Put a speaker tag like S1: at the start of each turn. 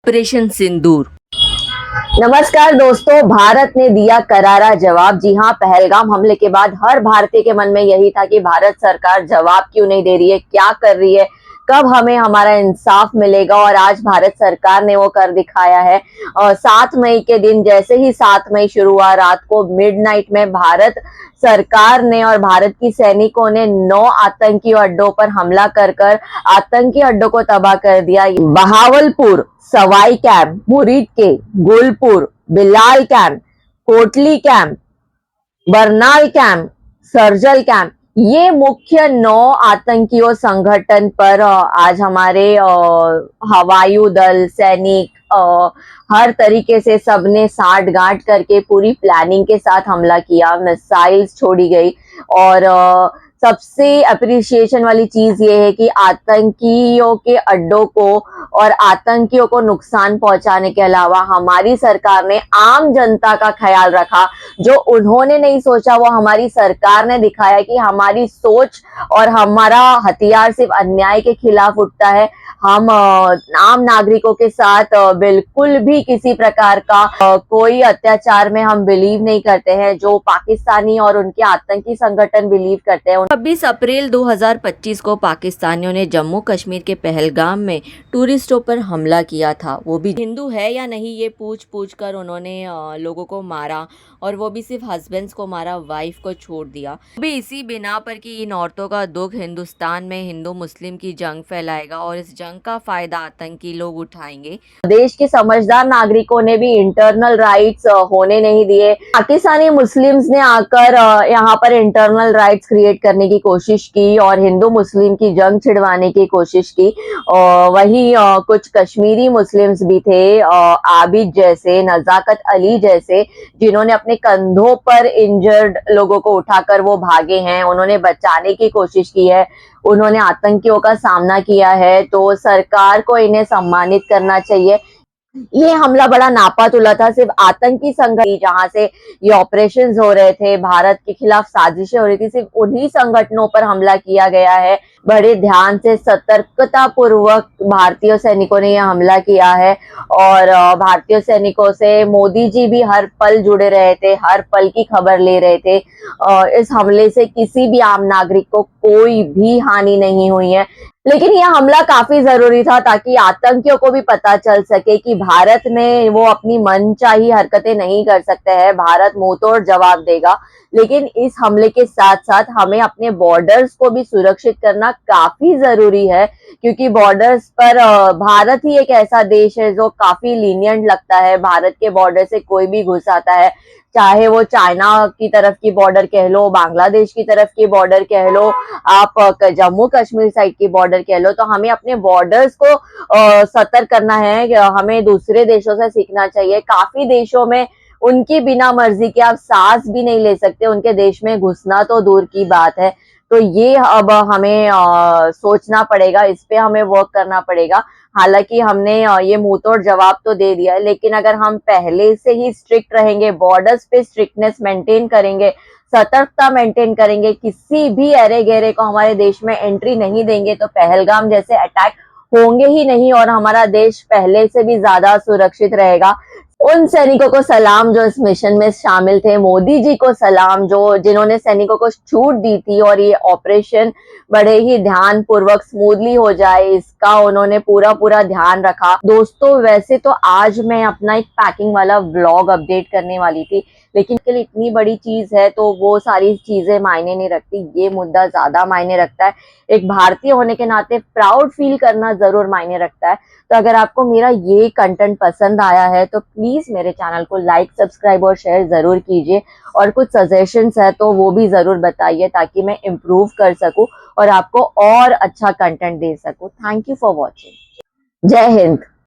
S1: Operation सिंदूर।
S2: नमस्कार दोस्तों, भारत ने दिया करारा जवाब। जी हाँ, पहलगाम हमले के बाद हर भारतीय के मन में यही था कि भारत सरकार जवाब क्यों नहीं दे रही है, क्या कर रही है, कब हमें हमारा इंसाफ मिलेगा। और आज भारत सरकार ने वो कर दिखाया है। 7 मई के दिन जैसे ही 7 मई शुरू हुआ, रात को मिडनाइट में भारत सरकार ने और भारत की सैनिकों ने 9 आतंकी अड्डों पर हमला कर आतंकी अड्डों को तबाह कर दिया। Bahawalpur, Sawai camp, Muridke, Gulpur, Bilal camp, Kotli camp, Barnala camp, Sarjal camp, ये मुख्य 9 आतंकियों संगठन पर आज हमारे हवाई दल, सैनिक, हर तरीके से सबने साठ गांठ करके पूरी प्लानिंग के साथ हमला किया। मिसाइल्स छोड़ी गई और सबसे अप्रिसिएशन वाली चीज ये है कि आतंकियों के अड्डों को और आतंकियों को नुकसान पहुंचाने के अलावा हमारी सरकार ने आम जनता का ख्याल रखा। जो उन्होंने नहीं सोचा वो हमारी सरकार ने दिखाया कि हमारी सोच और हमारा हथियार सिर्फ अन्याय के खिलाफ उठता है। हम आम नागरिकों के साथ बिल्कुल भी किसी प्रकार का कोई अत्याचार में हम बिलीव नहीं करते हैं, जो पाकिस्तानी और उनके आतंकी संगठन बिलीव करते हैं।
S1: 26 अप्रैल 2025 को पाकिस्तानियों ने जम्मू कश्मीर के पहलगाम में टूरिस्टों पर हमला किया था। वो भी हिंदू है या नहीं ये पूछ कर उन्होंने लोगों को मारा, और वो भी सिर्फ हस्बैंड्स को मारा, वाइफ को छोड़ दिया। भी इसी बिना पर कि इन औरतों का दुख हिंदुस्तान में हिंदू मुस्लिम की जंग फैलाएगा और इस जंग का फायदा आतंकी लोग उठाएंगे।
S2: देश के समझदार नागरिकों ने भी इंटरनल राइट्स होने नहीं दिए। पाकिस्तानी मुस्लिम्स ने आकर यहाँ पर इंटरनल राइट्स क्रिएट करने की कोशिश की और हिंदू मुस्लिम की जंग छिड़वाने की कोशिश की। वही कुछ कश्मीरी मुस्लिम्स भी थे, आबिद जैसे, नजाकत अली जैसे, जिन्होंने अपने कंधों पर इंजर्ड लोगों को उठाकर वो भागे हैं। उन्होंने बचाने की कोशिश की है, उन्होंने आतंकियों का सामना किया है। तो सरकार को इन्हें सम्मानित करना चाहिए। ये हमला बड़ा नापा-तुला था, सिर्फ आतंकी संगठन जहां से ये ऑपरेशंस हो रहे थे, भारत के खिलाफ साजिशें हो रही थी, सिर्फ उन्हीं संगठनों पर हमला किया गया है। बड़े ध्यान से, सतर्कता पूर्वक भारतीय सैनिकों ने यह हमला किया है और भारतीय सैनिकों से मोदी जी भी हर पल जुड़े रहे थे, हर पल की खबर ले रहे थे। इस हमले से किसी भी आम नागरिक को कोई भी हानि नहीं हुई है, लेकिन यह हमला काफी जरूरी था ताकि आतंकियों को भी पता चल सके कि भारत में वो अपनी मनचाही हरकतें नहीं कर सकते हैं, भारत मुंहतोड़ जवाब देगा। लेकिन इस हमले के साथ साथ हमें अपने बॉर्डर्स को भी सुरक्षित करना काफी जरूरी है, क्योंकि बॉर्डर्स पर भारत ही एक ऐसा देश है जो काफी लीनियंट लगता है। भारत के बॉर्डर से कोई भी घुस आता है, चाहे वो चाइना की तरफ की बॉर्डर कह लो, बांग्लादेश की तरफ की बॉर्डर कह लो, आप जम्मू कश्मीर साइड की बॉर्डर कह लो, तो हमें अपने बॉर्डर्स को सतर्क करना है। हमें दूसरे देशों से सीखना चाहिए। काफी देशों में उनकी बिना मर्जी के आप सांस भी नहीं ले सकते, उनके देश में घुसना तो दूर की बात है। तो ये अब हमें सोचना पड़ेगा, इस पे हमें वर्क करना पड़ेगा। हालांकि हमने ये मुंहतोड़ जवाब तो दे दिया है, लेकिन अगर हम पहले से ही स्ट्रिक्ट रहेंगे, बॉर्डर्स पे स्ट्रिक्टनेस मेंटेन करेंगे, सतर्कता मेंटेन करेंगे, किसी भी अरे गहरे को हमारे देश में एंट्री नहीं देंगे, तो पहलगाम जैसे अटैक होंगे ही नहीं और हमारा देश पहले से भी ज्यादा सुरक्षित रहेगा। उन सैनिकों को सलाम जो इस मिशन में शामिल थे, मोदी जी को सलाम जो जिन्होंने सैनिकों को छूट दी थी और ये ऑपरेशन बड़े ही ध्यान पूर्वक स्मूथली हो जाए, इसका उन्होंने पूरा ध्यान रखा। दोस्तों, वैसे तो आज मैं अपना एक पैकिंग वाला व्लॉग अपडेट करने वाली थी, लेकिन के लिए इतनी बड़ी चीज है तो वो सारी चीजें मायने नहीं रखती, ये मुद्दा ज्यादा मायने रखता है। एक भारतीय होने के नाते प्राउड फील करना जरूर मायने रखता है। तो अगर आपको मेरा ये कंटेंट पसंद आया है तो प्लीज मेरे चैनल को लाइक, सब्सक्राइब और शेयर जरूर कीजिए, और कुछ सजेशंस है तो वो भी जरूर बताइए ताकि मैं इम्प्रूव कर सकूं और आपको और अच्छा कंटेंट दे सकूं। Thank you for watching. जय हिंद।